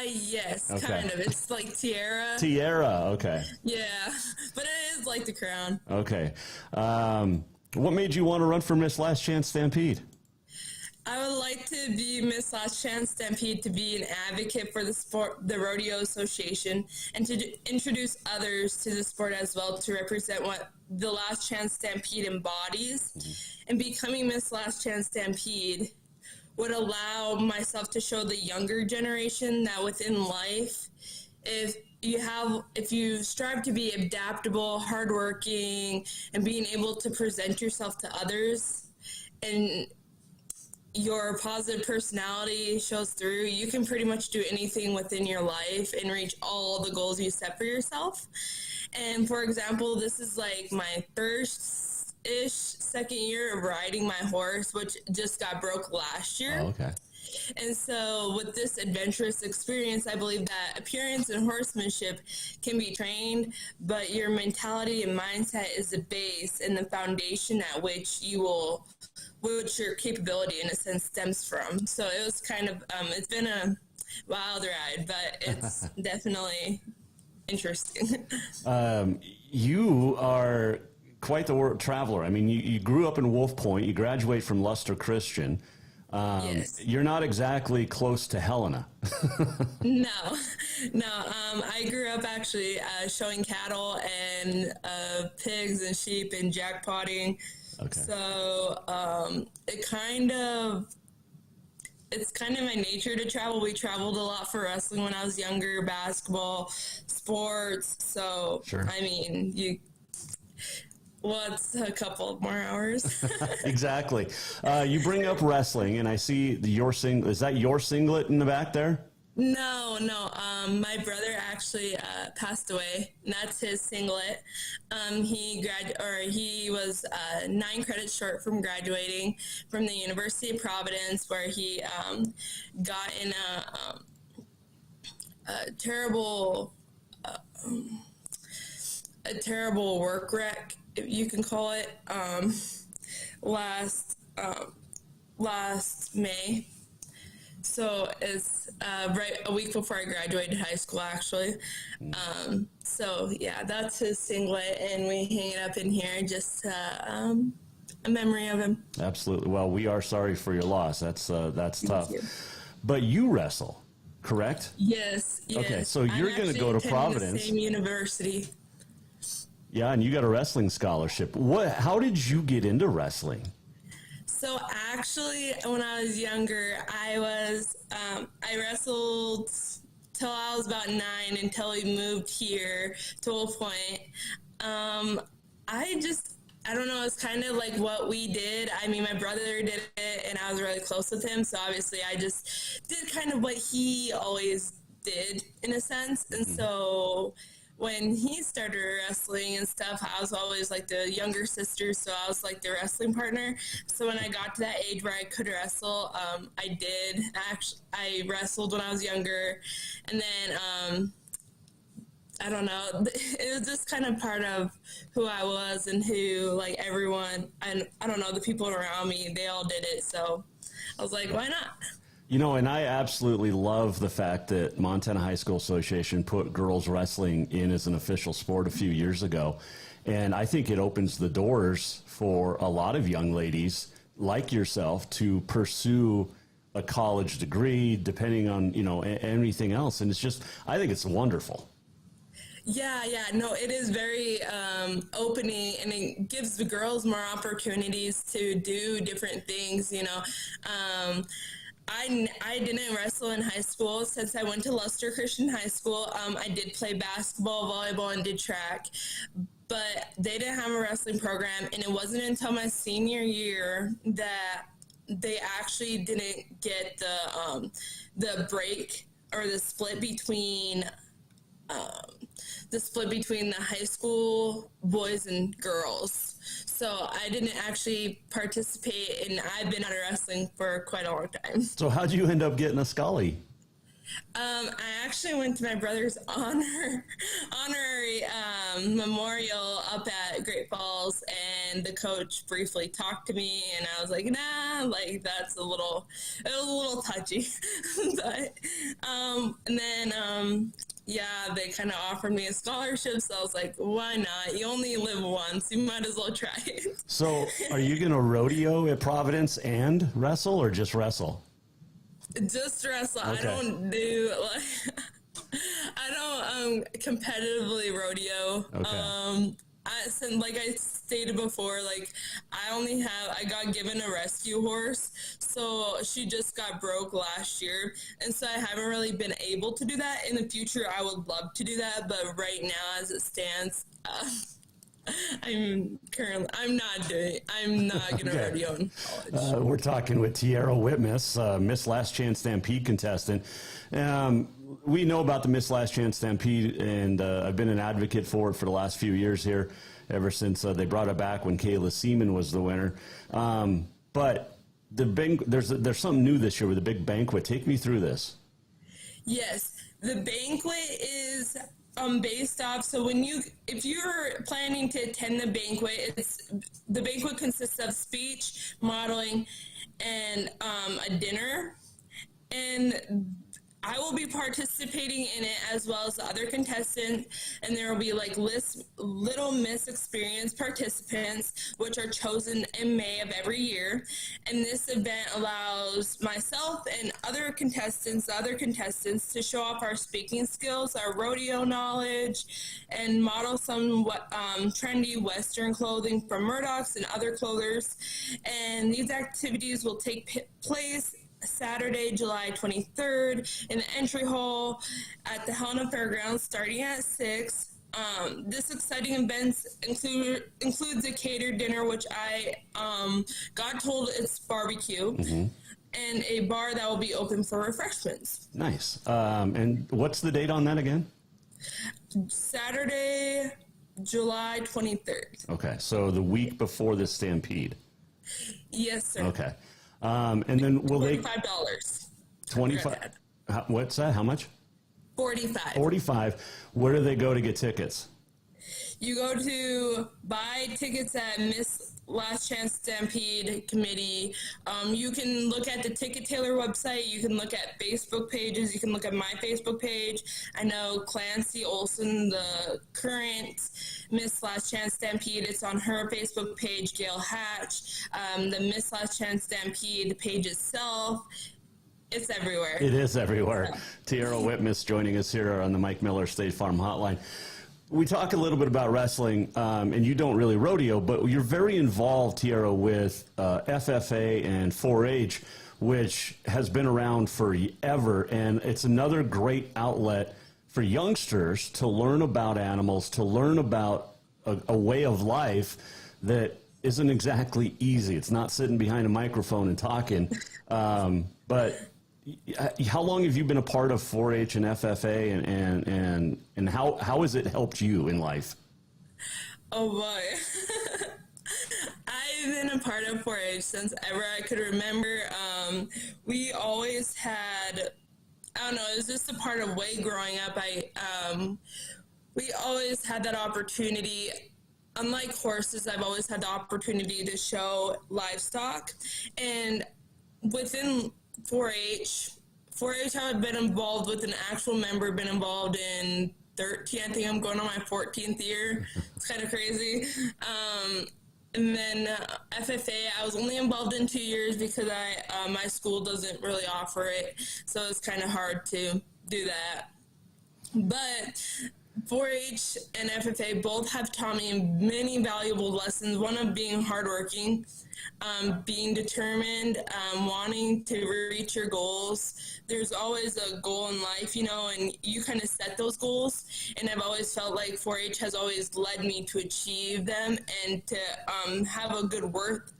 Yes, Okay. kind of. It's like Tiara. Tiara, okay. Yeah, but it is like the crown. Okay. What made you want to run for Miss Last Chance Stampede? I would like to be Miss Last Chance Stampede, to be an advocate for the sport, the Rodeo Association, and to introduce others to the sport as well, to represent what the Last Chance Stampede embodies. Mm-hmm. And becoming Miss Last Chance Stampede would allow myself to show the younger generation that within life, if you strive to be adaptable, hardworking, and being able to present yourself to others, and your positive personality shows through, you can pretty much do anything within your life and reach all the goals you set for yourself. And for example, this is like my second year of riding my horse, which just got broke last year. Oh, okay. And so with this adventurous experience, I believe that appearance and horsemanship can be trained, but your mentality and mindset is the base and the foundation at which your capability in a sense stems from. So it was kind of, it's been a wild ride, but it's definitely interesting. You are quite the world traveler. I mean, you grew up in Wolf Point. You graduate from Luster Christian. Yes. You're not exactly close to Helena. No. I grew up actually showing cattle and pigs and sheep and jackpotting. Okay. So it's kind of my nature to travel. We traveled a lot for wrestling when I was younger, basketball, sports. So, sure. I mean, what's a couple more hours? Exactly. You bring up wrestling, and I see is that your singlet in the back there? No. My brother actually passed away, and that's his singlet. He was 9 credits short from graduating from the University of Providence, where he got in a terrible work wreck, if you can call it, last May. So it's right a week before I graduated high school, actually. So yeah, that's his singlet, and we hang it up in here just a memory of him. Absolutely. Well, we are sorry for your loss. That's tough. You. But you wrestle, correct? Yes. Okay, so you're going to go to Providence. The same university. Yeah, and you got a wrestling scholarship. How did you get into wrestling? So actually, when I was younger, I wrestled till I was about 9 until we moved here to Wolf Point. I don't know, it's kind of like what we did. I mean, my brother did it, and I was really close with him, so obviously I just did kind of what he always did, in a sense. And so when he started wrestling and stuff, I was always like the younger sister, so I was like the wrestling partner. So when I got to that age where I could wrestle, I did. I wrestled when I was younger, and then I don't know, it was just kind of part of who I was and who, like, everyone, and I don't know, the people around me, they all did it, so I was like, why not? You know, and I absolutely love the fact that Montana High School Association put girls wrestling in as an official sport a few years ago, and I think it opens the doors for a lot of young ladies like yourself to pursue a college degree, depending on, you know, anything else, and it's just, I think it's wonderful. Yeah, no, it is very opening, and it gives the girls more opportunities to do different things, you know. I didn't wrestle in high school since I went to Luster Christian High School. I did play basketball, volleyball, and did track, but they didn't have a wrestling program, and it wasn't until my senior year that they actually didn't get the break or the split between the high school boys and girls. So I didn't actually participate, and I've been out of wrestling for quite a long time. So how'd you end up getting a Scully? I actually went to my brother's honorary memorial up at Great Falls, and the coach briefly talked to me, and I was like, nah, like it was a little touchy. But, and then, yeah, they kind of offered me a scholarship, so I was like, why not? You only live once. You might as well try it. So are you going to rodeo at Providence and wrestle, or just wrestle? Just wrestle. Okay. I don't competitively rodeo. Okay. Like I stated before, like I got given a rescue horse, so she just got broke last year, and so I haven't really been able to do that. In the future, I would love to do that, but right now, as it stands, I'm not going to rodeo in college. We're talking with Tiara Whitmus, Miss Last Chance Stampede contestant. We know about the Miss Last Chance Stampede, and I've been an advocate for it for the last few years here, ever since they brought it back when Kayla Seaman was the winner. But there's something new this year with the big banquet. Take me through this. Yes, the banquet is based off. So if you're planning to attend the banquet, the banquet consists of speech, modeling, and a dinner. And I will be participating in it as well as the other contestants, and there will be like Little Miss Experience participants, which are chosen in May of every year. And this event allows myself and other contestants to show off our speaking skills, our rodeo knowledge, and model some trendy Western clothing from Murdoch's and other clothers. And these activities will take place Saturday, July 23rd in the entry hall at the Helena Fairgrounds starting at 6. This exciting event includes a catered dinner, which I got told it's barbecue, and a bar that will be open for refreshments. Nice. And what's the date on that again? Saturday, July 23rd. Okay, so the week before the Stampede. Yes, sir. Okay. And then will $45. 25. What's that? How much? 45. 45. Where do they go to get tickets? You go to buy tickets at Miss Last Chance Stampede Committee. You can look at the Ticket Tailor website. You can look at Facebook pages. You can look at my Facebook page. I know Clancy Olson, the current Miss Last Chance Stampede, it's on her Facebook page. Gail Hatch, the Miss Last Chance Stampede, the page itself. It's everywhere. It is everywhere. Tiara Whitmus joining us here on the Mike Miller State Farm Hotline. we talk a little bit about wrestling, and you don't really rodeo, but you're very involved, Tiara, with FFA and 4-H, which has been around forever, and it's another great outlet for youngsters to learn about animals, to learn about a way of life that isn't exactly easy. It's not sitting behind a microphone and talking, but how long have you been a part of 4-H and FFA, and how has it helped you in life? Oh boy. I've been a part of 4-H since ever I could remember. We always had, I don't know, it was just a part of way growing up. We always had that opportunity. Unlike horses, I've always had the opportunity to show livestock. And within 4-H, I've been involved with an actual member, been involved in 13, I think I'm going on my 14th year. It's kind of crazy. And then FFA, I was only involved in 2 years because my school doesn't really offer it, so it's kind of hard to do that. But 4-H and FFA both have taught me many valuable lessons, one of being hardworking, being determined, wanting to reach your goals. There's always a goal in life, and you kind of set those goals. And I've always felt like 4-H has always led me to achieve them and to have a good work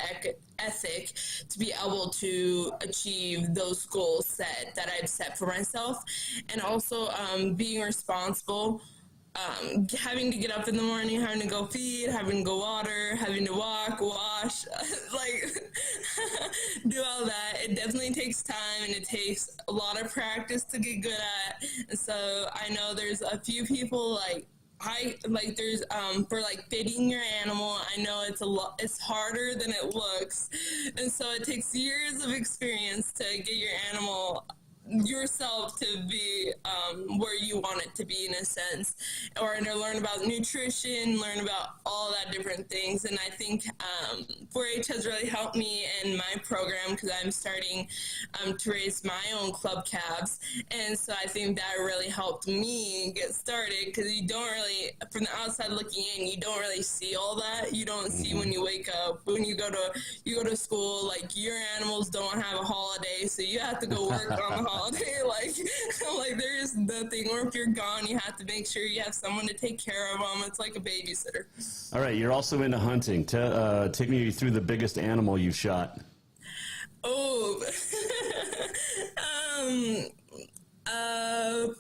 ethic to be able to achieve those goals that I've set for myself. And also being responsible. Having to get up in the morning, having to go feed, having to go water, having to walk, wash, do all that. It definitely takes time, and it takes a lot of practice to get good at. And so I know there's a few people there's for feeding your animal. I know it's harder than it looks, and so it takes years of experience to get your animal yourself to be where you want it to be, in a sense, or to learn about nutrition, learn about all that different things. And I think 4-H has really helped me in my program because I'm starting to raise my own club calves, and so I think that really helped me get started, because you don't really, from the outside looking in, you don't really see all that. You don't see when you wake up, when you go to school, your animals don't have a holiday, so you have to go work on the holiday. There is nothing, or if you're gone, you have to make sure you have someone to take care of them. It's like a babysitter. All right, you're also into hunting. Take me through the biggest animal you've shot. Oh,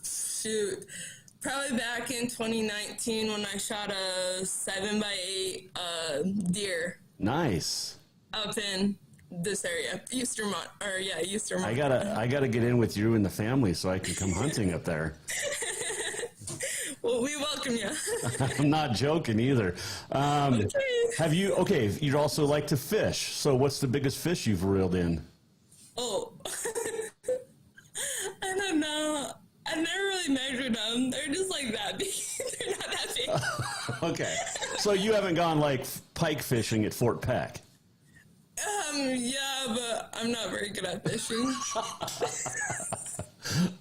shoot. Probably back in 2019 when I shot a 7x8 deer. Nice. Up in this area, Eastermont. I gotta get in with you and the family so I can come hunting up there. Well, we welcome you. I'm not joking either. Okay. You also like to fish. So what's the biggest fish you've reeled in? Oh, I don't know. I've never really measured them. They're just that big. They're not that big. Okay. So you haven't gone pike fishing at Fort Peck? Yeah, but I'm not very good at fishing.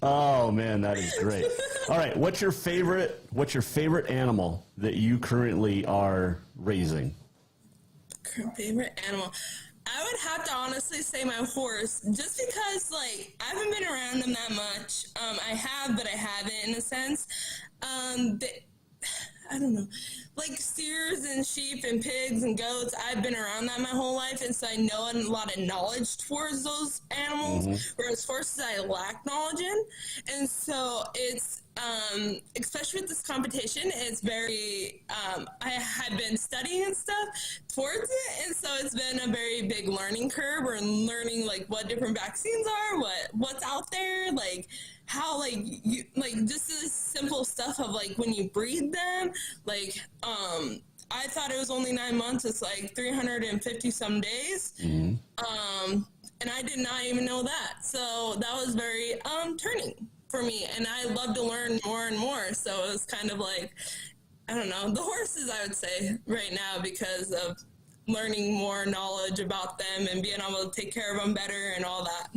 Oh man, that is great. All right, what's your favorite animal that you currently are raising? Favorite animal? I would have to honestly say my horse, just because I haven't been around them that much. I have, but I haven't, in a sense. I don't know, steers and sheep and pigs and goats, I've been around that my whole life, and so I know a lot of knowledge towards those animals, whereas horses I lack knowledge in. And so it's, especially with this competition, it's very, I had been studying and stuff towards it, and so it's been a very big learning curve. We're learning what different vaccines are, what's out there, how you just the simple stuff of when you breed them, I thought it was only 9 months. It's 350 some days. And I did not even know that. So that was very turning for me, and I love to learn more and more. So it was kind of I don't know, the horses, I would say right now, because of learning more knowledge about them and being able to take care of them better and all that.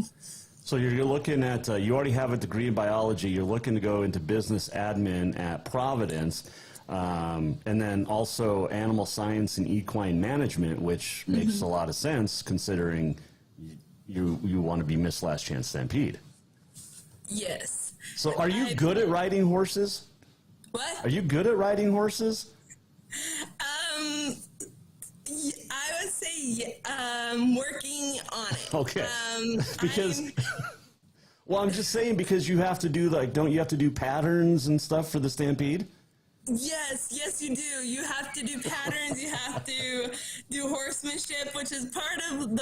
So you're looking at, you already have a degree in biology. You're looking to go into business admin at Providence. And then also animal science and equine management, which makes a lot of sense considering you want to be Miss Last Chance Stampede. Yes. So are you good at riding horses? What? Are you good at riding horses? I would say working on it. Okay. Because, well, I'm just saying because you have to do don't you have to do patterns and stuff for the Stampede? Yes, you do. You have to do patterns. You have to do horsemanship, which is part of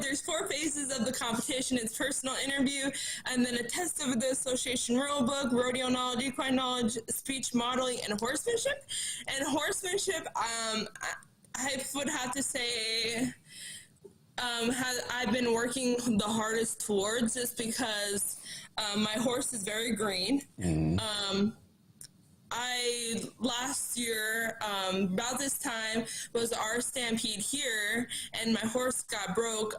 there's 4 phases of the competition. It's personal interview, and then a test of the association rule book, rodeo knowledge, equine knowledge, speech modeling, and horsemanship. And horsemanship, I would have to say, I've been working the hardest towards, just because my horse is very green. Last year, about this time, was our Stampede here, and my horse got broke.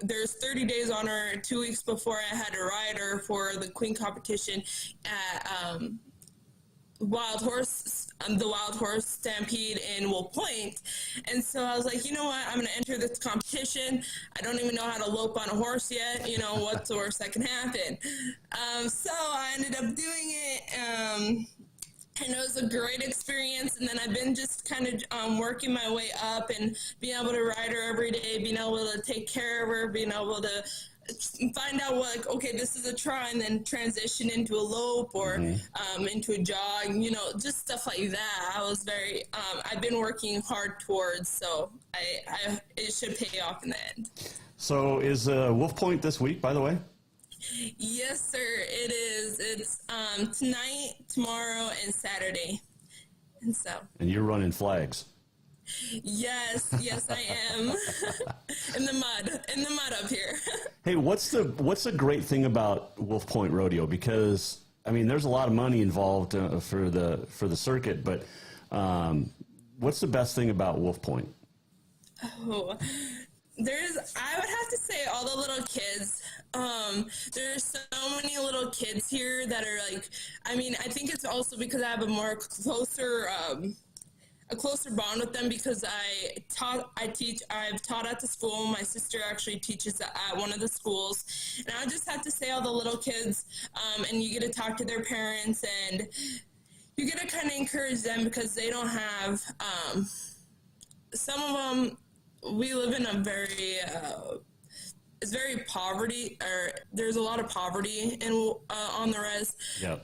There's 30 days on her. 2 weeks before I had to ride her for the Queen competition at the Wild Horse Stampede in Wolf Point. And so I was like, you know what, I'm going to enter this competition. I don't even know how to lope on a horse yet. You know, what's the worst that can happen? So I ended up doing it. And it was a great experience. And then I've been just kind of working my way up and being able to ride her every day, being able to take care of her, being able to find out okay, this is a try, and then transition into a lope or into a jog, you know, just stuff like that. I was very, I've been working hard towards, so it should pay off in the end. So is Wolf Point this week, by the way? Yes, sir, it is. It's tonight, tomorrow, and Saturday. And you're running flags. Yes, I am. in the mud up here. Hey, what's the great thing about Wolf Point Rodeo? Because I mean, there's a lot of money involved for the circuit, but what's the best thing about Wolf Point? Oh, I would have to say all the little kids. There's so many little kids here that are I think it's also because I have a closer bond with them, because I've taught at the school. My sister actually teaches at one of the schools, and I just have to say all the little kids, and you get to talk to their parents, and you get to kind of encourage them, because they don't have, some of them, we live in a very, it's very poverty, or there's a lot of poverty on the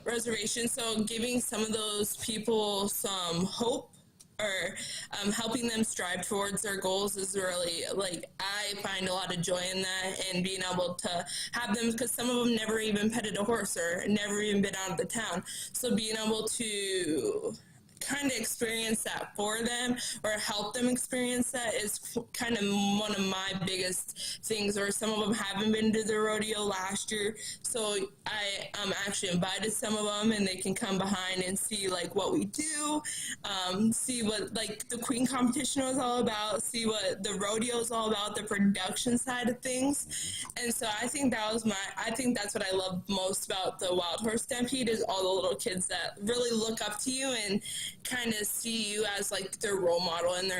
reservation. So giving some of those people some hope, or helping them strive towards their goals, is really, I find a lot of joy in that, and being able to have them, because some of them never even petted a horse or never even been out of the town. So being able to kind of experience that for them, or help them experience that, is kind of one of my biggest things. Or some of them haven't been to the rodeo last year, so I actually invited some of them, and they can come behind and see what we do, see what the Queen competition was all about, see what the rodeo is all about, the production side of things. And so I think that's what I love most about the Wild Horse Stampede, is all the little kids that really look up to you and kind of see you as their role model and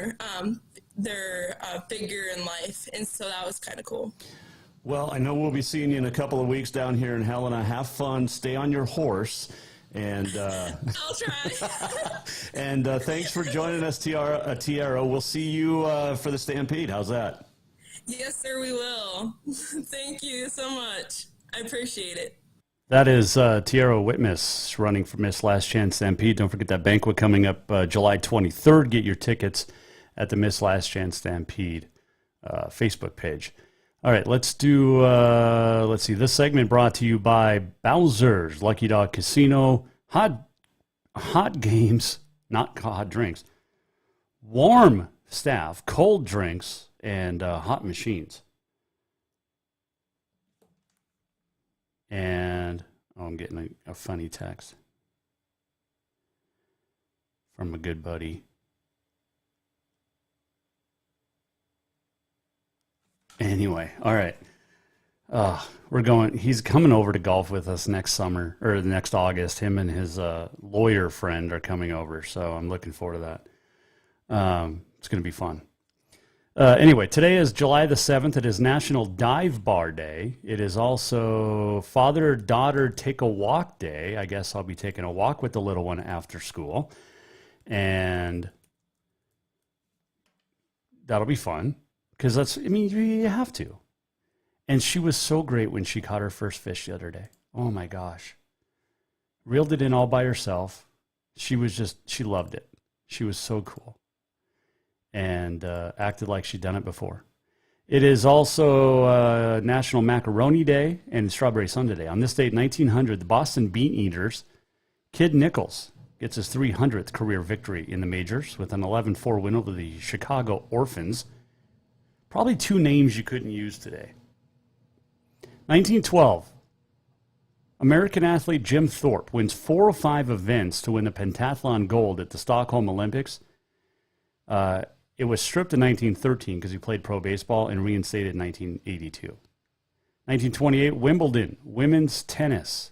their figure in life. And so that was kind of cool. Well, I know we'll be seeing you in a couple of weeks down here in Helena. Have fun, stay on your horse, and I'll try. And thanks for joining us, Tiara. We'll see you for the Stampede. How's that? Yes, sir, we will. Thank you so much. I appreciate it. That is Tiara Whitmus running for Miss Last Chance Stampede. Don't forget that banquet coming up July 23rd. Get your tickets at the Miss Last Chance Stampede Facebook page. All right, let's do, let's see, this segment brought to you by Bowser's Lucky Dog Casino. Hot games, not hot drinks. Warm staff, cold drinks, and hot machines. And I'm getting a funny text from a good buddy. Anyway, all right. He's coming over to golf with us next summer, or next August. Him and his lawyer friend are coming over, so I'm looking forward to that. It's going to be fun. Anyway, today is July the 7th. It is National Dive Bar Day. It is also Father-Daughter Take a Walk Day. I guess I'll be taking a walk with the little one after school. And that'll be fun, because you have to. And she was so great when she caught her first fish the other day. Oh my gosh. Reeled it in all by herself. She loved it. She was so cool. And acted like she'd done it before. It is also National Macaroni Day and Strawberry Sundae Day. On this date, 1900, the Boston Bean Eaters, Kid Nichols gets his 300th career victory in the majors with an 11-4 win over the Chicago Orphans. Probably two names you couldn't use today. 1912, American athlete Jim Thorpe wins 4 of 5 events to win the pentathlon gold at the Stockholm Olympics. It was stripped in 1913 because he played pro baseball, and reinstated in 1982. 1928, Wimbledon, women's tennis.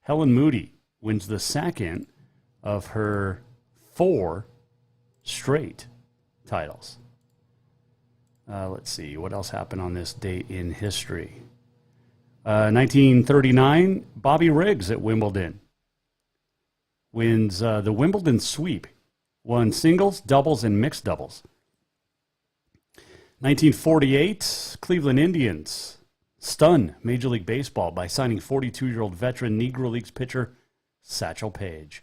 Helen Moody wins the second of her 4 straight titles. Let's see, what else happened on this date in history? 1939, Bobby Riggs at Wimbledon wins the Wimbledon sweep. Won singles, doubles, and mixed doubles. 1948, Cleveland Indians stun Major League Baseball by signing 42-year-old veteran Negro Leagues pitcher Satchel Paige.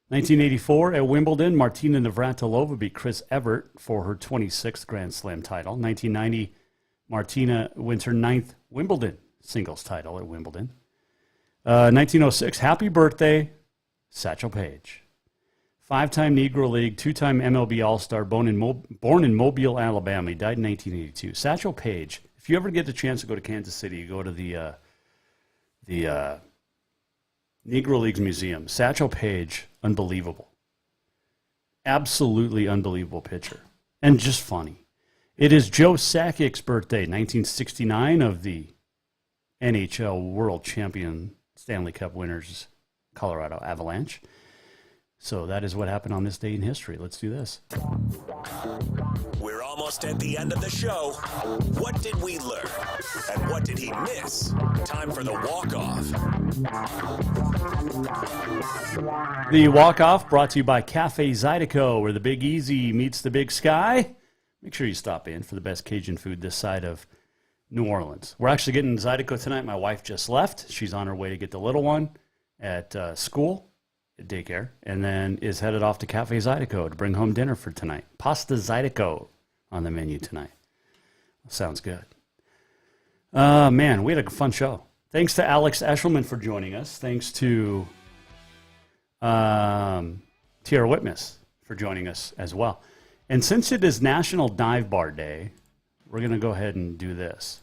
1984, at Wimbledon, Martina Navratilova beat Chris Evert for her 26th Grand Slam title. 1990, Martina wins her 9th Wimbledon singles title at Wimbledon. 1906, happy birthday, Satchel Paige. 5-time Negro League, 2-time MLB All-Star, born in Mobile, Alabama. He died in 1982. Satchel Paige, if you ever get the chance to go to Kansas City, you go to the Negro Leagues Museum. Satchel Paige, unbelievable. Absolutely unbelievable pitcher. And just funny. It is Joe Sakic's birthday, 1969, of the NHL World Champion Stanley Cup winners, Colorado Avalanche. So that is what happened on this day in history. Let's do this. We're almost at the end of the show. What did we learn? And what did he miss? Time for the walk-off. The walk-off brought to you by Cafe Zydeco, where the Big Easy meets the Big Sky. Make sure you stop in for the best Cajun food this side of New Orleans. We're actually getting Zydeco tonight. My wife just left. She's on her way to get the little one at school. Daycare, and then is headed off to Cafe Zydeco to bring home dinner for tonight. Pasta Zydeco on the menu tonight. Sounds good. Man, we had a fun show. Thanks to Alex Eschelman for joining us. Thanks to Tiara Whitmus for joining us as well. And since it is National Dive Bar Day, we're going to go ahead and do this.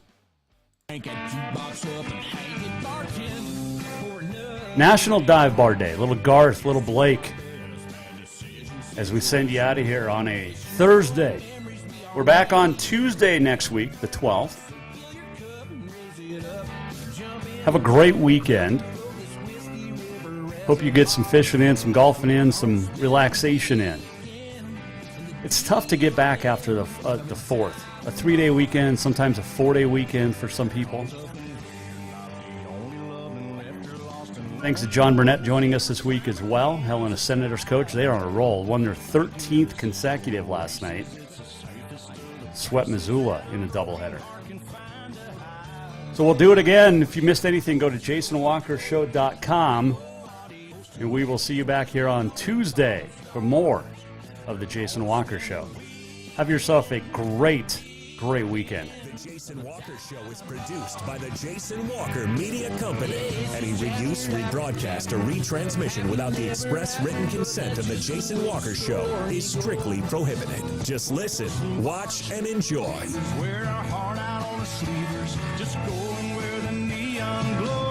National Dive Bar Day. Little Garth, little Blake, as we send you out of here on a Thursday. We're back on Tuesday next week, the 12th. Have a great weekend. Hope you get some fishing in, some golfing in, some relaxation in. It's tough to get back after the 4th. A 3-day weekend, sometimes a 4-day weekend for some people. Thanks to John Burnett joining us this week as well. Helena Senators coach. They are on a roll. Won their 13th consecutive last night. Swept Missoula in a doubleheader. So we'll do it again. If you missed anything, go to jasonwalkershow.com. And we will see you back here on Tuesday for more of the Jason Walker Show. Have yourself a great weekend. The Jason Walker Show is produced by the Jason Walker Media Company. Any reuse, rebroadcast, or retransmission without the express written consent of the Jason Walker Show is strictly prohibited. Just listen, watch, and enjoy. Wear our heart out on the sleevers, just going where the neon glows.